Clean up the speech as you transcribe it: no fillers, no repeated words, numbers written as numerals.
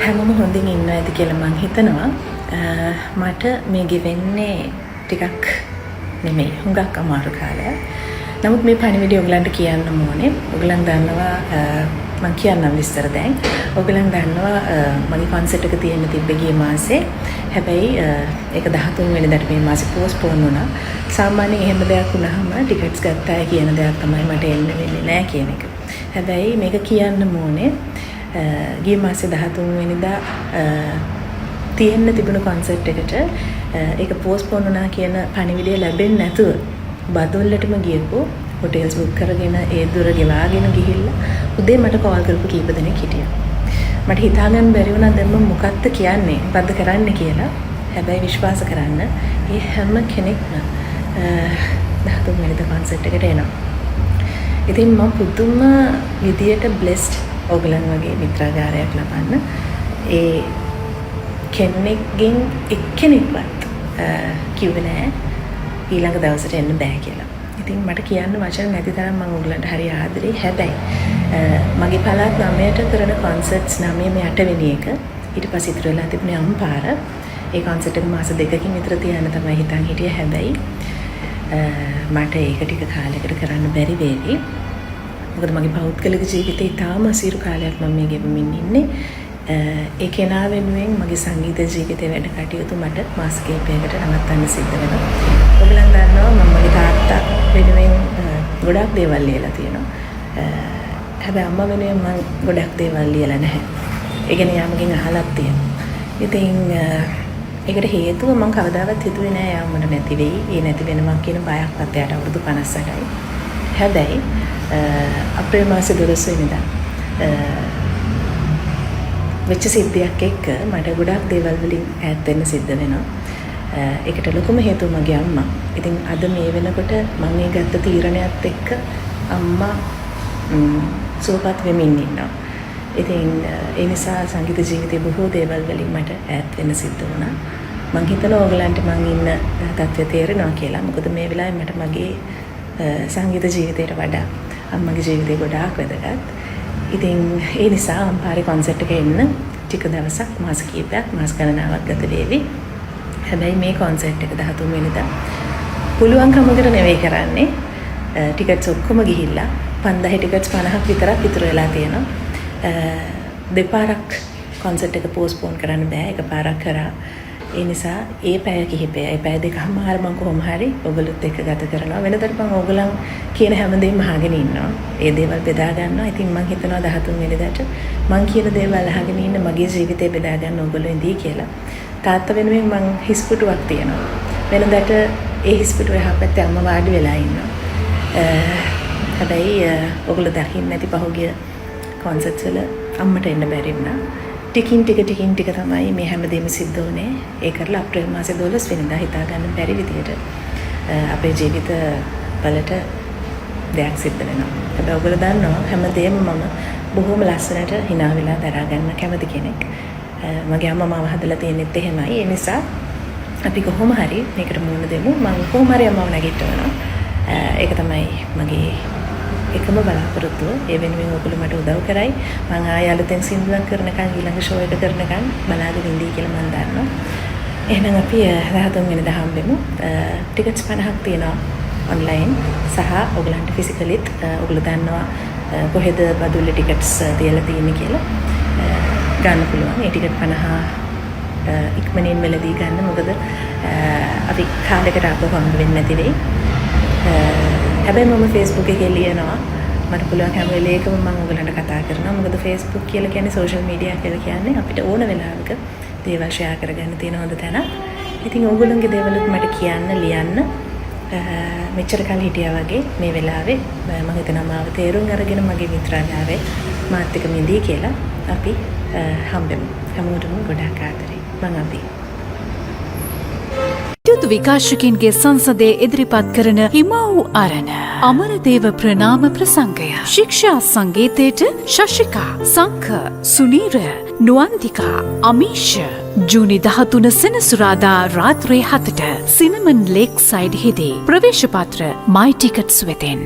හැමෝම හොඳින් ඉන්නවා ඇති කියලා මං හිතනවා. මට මේ ගෙවෙන්නේ ටිකක් නෙමෙයි හුඟක් අමාරු කාලයක්. නමුත් මේ පණිවිඩය ඔයගලන්ට කියන්න ඕනේ. ඔයගලන් දන්නවා මං කියන්නම් විස්තර දැන්. ඔයගලන් දන්නවා මගේ කන්සර්ට් එක තියෙන්න තිබ්බේ ගිය මාසේ. හැබැයි ඒක 13 වෙනිදාට මේ මාසේ පෝස්ට්පෝන් වුණා. සාමාන්‍යයෙන් එහෙම දෙයක් වුණාම ටිකට්ස් ගත්තාය කියන දෙයක් තමයි මට එන්න වෙන්නේ නැහැ කියන එක. හැබැයි මේක කියන්න ඕනේ. ගිය මාසේ 13 වෙනිදා තියෙන්න තිබුණු කන්සර්ට් එකට ඒක පෝස්ට්පෝන් වුණා කියන පණිවිඩය ලැබෙන්නේ නැතුව බදොල්ලටම ගියපු හොටෙල්ස් බුක් කරගෙන ඒ දුර ගෙවාගෙන ගිහිල්ලා උදේ මට කෝල් කරපු කීප දෙනෙක් හිටියා. මට හිතාගන්න බැරි වුණා දැන් මම මොකක්ද කියන්නේ මොකද්ද කරන්න කියලා. හැබැයි විශ්වාස කරන්න මේ හැම කෙනෙක්ම 13 වෙනිදා කන්සර්ට් එකට එනවා. ඉතින් මම පුදුම විදියට බ්ලෙස්ඩ් ඔයගලන් වගේ මිත්‍රාගාරයක් ලබන්න. ඒ කෙනෙක්ගෙන් එක්කෙනෙක්වත් කිව්වේ නෑ ඊළඟ දවසට එන්න බෑ කියලා. ඉතින් මට කියන්න වචන නැති තරම් මම ඔයගලන්ට හරි ආදරේ. හැබැයි මගේ පළාත් 9ට කරන කන්සර්ට්ස් 9 8 වෙනි එක ඊට පස්සේ ඉතුරු වෙලා තිබුණේ අම්පාර. ඒ කන්සර්ට් එක මාස 2කින් විතර තියන්න තමයි හිතන් හිටියේ. හැබැයි මට ඒක ටික කාලයකට කරන්න බැරි වේවි. මොකද මගේ පෞද්ගලික ජීවිතේ තාම අසීරු කාලයක් මම මේ ගෙවමින් ඉන්නේ. ඒ කෙනා වෙනුවෙන් මගේ සංගීත ජීවිතේ වැඩ කටයුතු මට මාස කිහිපයකට නවත්තන්න සිද්ධ වෙනවා. ඔයගලන් දන්නවා මම මගේ තාත්තා වෙනුවෙන් ගොඩක් දේවල් ලියලා තියෙනවා. හැබැයි අම්මා වෙනුවෙන් මම ගොඩක් දේවල් ලියලා නැහැ. ඒ කියන්නේ යාමගෙන් අහලක් තියෙනවා. ඉතින් ඒකට හේතුව මම කවදාවත් හිතුවේ නෑ යා මට නැති වෙයි. ඒ නැති වෙනවා කියන බයක්වත් එයාට අවුරුදු 58යි. හැබැයි අප්‍රේල් මාසේ 12 වෙනිදා වෙච්ච සිද්ධියක් එක්ක මට ගොඩක් දේවල් වලින් ඈත් වෙන්න සිද්ධ වෙනවා. ඒකට ලොකුම හේතුව මගේ අම්මා. ඉතින් අද මේ වෙනකොට මම මේ ගත්ත තීරණයත් එක්ක අම්මා සුවපත් වෙමින් ඉන්නවා. ඉතින් ඒ නිසා සංගීත ජීවිතේ බොහෝ දේවල් වලින් මට ඈත් වෙන්න සිද්ධ වුණා. මම හිතනවා ඔයගලන්ට මම ඉන්න තත්ත්වය තේරෙනවා කියලා. මොකද මේ වෙලාවේ මට මගේ සංගීත ජීවිතයට වඩා අම්මගේ ජීවිතේ ගොඩාක් වැදගත්. ඉතින් ඒ නිසා අම්පාරේ කන්සර්ට් එක එන්න ටික දවසක් මාස කිහිපයක් මාස ගණනාවක් ගත වේවි. හැබැයි මේ කන්සර්ට් එක 13 වෙනිදා පුළුවන්කමකට නෙවෙයි කරන්නේ. ටිකට්ස් ඔක්කොම ගිහිල්ලා 5000 ටිකට්ස් 50ක් විතරක් ඉතුරු වෙලා තියෙනවා. දෙපාරක් කන්සර්ට් එක පෝස්ට්පෝන් කරන්න බෑ. එකපාරක් කරා. ඒ නිසා ඒ පැය කිහිපය, ඒ පැය දෙකමාර මම කොහොම හරි ඔයගොල්ලොත් එක්ක ගත කරනවා. වෙනතට මම ඔයගොල්ලන් කියන හැමදේම අහගෙන ඉන්නවා. ඒ දේවල් බෙදා ගන්නවා. ඉතින් මම හිතනවා 13 වෙනිදාට මම කියන දේවල් අහගෙන ඉන්න මගේ ජීවිතේ බෙදා ගන්න ඔයගොල්ලෝ ඉඳී කියලා. තාත්තා වෙනුවෙන් මම හිස්පිටුවක් තියනවා. වෙනදට ඒ හිස්පිටුවේ හැපැත්තේ අම්මා වාඩි වෙලා ඉන්නවා. හැබැයි ඔයගොල්ලෝ දකින්න නැති පහුගිය කන්සර්ට්ස් වල අම්මට එන්න බැරි වුණා. ටිකින් ටික තමයි මේ හැමදේම සිද්ධ වුණේ. ඒ කරලා අප්‍රේල් මාසේ 12 වෙනිදා හිතා ගන්න බැරි විදියට අපේ ජීවිත වලට දෙයක් සිද්ධ වෙනවා. හැබැයි ඔයගොල්ලෝ දන්නවා හැමදේම මම බොහොම ලස්සනට hina වෙලා දරා ගන්න කැමති කෙනෙක්. මගේ අම්මා මාව හදලා තියෙනෙත් එහෙමයි. ඒ නිසා අපි කොහොම හරි මේකට මුහුණ දෙමු. මම කොහොම හරි අම්මව නැගිටවනවා. ඒක තමයි මගේ එකම බලාපොරොත්තුව. ඒ වෙනුවෙන් ඔයගොල්ලෝ මට උදව් කරයි. මම ආයෙ අලුතෙන් සින්දුවක් කරනකන් ඊළඟ ෂෝ එක කරනකන් බලාගෙන ඉඳී කියලා මම දන්නවා. එහෙනම් අපි 13 වෙනිදා හම්බෙමු. ටිකට්ස් 50ක් තියෙනවා ඔන්ලයින් සහ ඔයගලන්ට ෆිසිකලිත් ඔයගොල්ලෝ දන්නවා කොහෙද බදුල්ල ටිකට්ස් තියලා තියෙන්නේ කියලා ගන්න පුළුවන්. ඒ ටිකට් 50 ඉක්මනින් මෙලදී ගන්න. මොකද අපි කාලයකට ආපහු හම්බ වෙන්නේ නැති වෙයි. හැබැයි මම Facebook එකේ ලියනවා. මට පුළුවන් හැම වෙලේකම මම ඔයගලන්ට කතා කරනවා. මොකද Facebook කියලා කියන්නේ සෝෂල් මීඩියා කියලා කියන්නේ අපිට ඕන වෙලාවක දේවල් ෂෙයා කරගන්න තියෙන හොඳ තැනක්. ඉතින් ඔයගොල්ලන්ගේ දේවලුත් මට කියන්න ලියන්න. මෙච්චර කල් හිටියා වගේ මේ වෙලාවේ මම හිතනවා මාව තේරුම් අරගෙන මගේ මිත්‍රාගාරේ මාත් එක්ක මිදී කියලා අපි හම්බෙමු. හැමෝටම ගොඩාක් ආදරේ. මම අපි විද්‍යුත් විකාශකයින්ගේ සංසදයේ ඉදිරිපත් කරන හිමව් අරණ අමරදේව ප්‍රනාම ප්‍රසංගය. ශික්ෂා සංගීතයට ශශිකා, සංක, සුනීර, නුවන්තිකා, අමීෂ. ජූනි 13 සෙනසුරාදා රාත්‍රී 7ට සිනමන් ලේක් සයිඩ් හිදී ප්‍රවේශ පත්‍ර මයි ටිකට්ස් වෙතින්.